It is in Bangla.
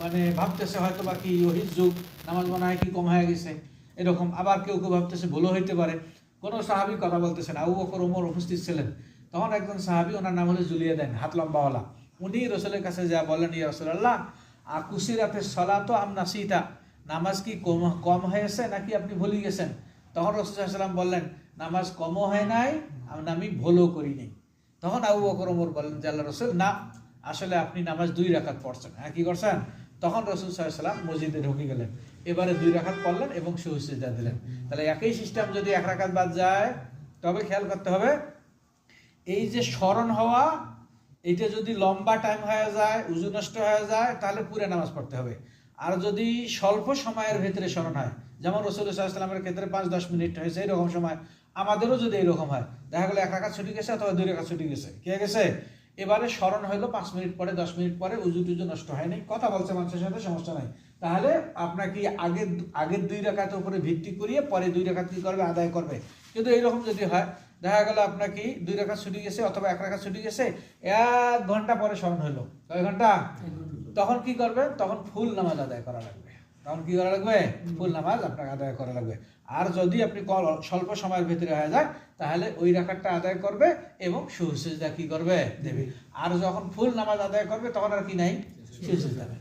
মানে ভাবতেছে হয়তো বা কি ওহির যুগ, নামাজ মনে হয় কি কম হয়ে গেছে এরকম। আবার কেউ কেউ ভাবতেছে ভুলও হইতে পারে। কোনো সাহাবী কথা বলতেছেন, আবু বকর ওমর উপস্থিত ছিলেন। তখন একজন সাহাবী, ওনার নাম হলো জুলিয়াদাইন, হাত লম্বাওয়ালা, উনি রসুলের কাছে যা বললেন, ইয়া রাসূলুল্লাহ কুসিরাতের সলাতো আম নাসিতা, নামাজ কি কম হয়েছে নাকি আপনি ভুলে গেছেন? তখন রাসূল সাল্লাল্লাহু আলাইহি ওয়াসাল্লাম বললেন, নামাজ কমও হয় নাই, আমি ভুলও করি নাই। তখন আবু বকর ওমর বললেন যে আল্লাহ রসুল, না আসলে আপনি নামাজ 2 রাকাত পড়ছেন। হ্যাঁ, কি করছেন? তখন রাসূল সাল্লাল্লাহু আলাইহি ওয়াসাল্লাম মসজিদে ঢুকে গেলেন, এবারে 2 রাকাত পড়লেন এবং সুজদা দিলেন। তাহলে একই সিস্টেম যদি 1 রাকাত বাদ যায়, তবে খেয়াল করতে হবে এই যে স্মরণ হওয়া, এটা যদি লম্বা টাইম হয়ে যায়, উযু নষ্ট হয়ে যায়, তাহলে পুরো নামাজ পড়তে হবে। আর যদি স্বল্প সময়ের ভিতরে স্মরণ হয়, যেমন রাসূল সাল্লাল্লাহু আলাইহি ওয়াসাল্লামের ক্ষেত্রে 5-10 মিনিট হয়েছে, এরকম সময় আমাদেরও যদি এরকম হয়, দেখা গেলো 1 রাকাত ছুটি গেছে অথবা 2 রাকাত ছুটি গেছে, কে গেছে, এবারে স্মরণ হলো 5 মিনিট পরে, 10 মিনিট পরে, উযু টুজু নষ্ট হয়নি, কথা বলছে মানুষের সাথে, সমস্যা নাই, তাহলে আপনাকে আগের 2 রাকাতের উপরে ভিত্তি করিয়ে পরে 2 রাকাত কি করবে, আদায় করবে। কিন্তু এইরকম যদি হয়, দেখা গেল আপনাকে 2 রাকাত ছুটি গেছে অথবা 1 রাকাত ছুটি গেছে, 1 ঘন্টা পরে স্মরণ হলো, কয় ঘন্টা, তখন কি করবে, তখন ফুল নামাজ আদায় করা লাগবে। তখন কি করা লাগবে, ফুল নামাজ আপনাকে আদায় করা লাগবে। আর যদি আপনি স্বল্প সময়ের ভিতরে হয়ে যায়, তাহলে ওই রাকাতটা আদায় করবে এবং সুজদা কি করবে, দেবে। আর যখন ফুল নামাজ আদায় করবে, তখন আর কি নাই, সুজদা দেবে।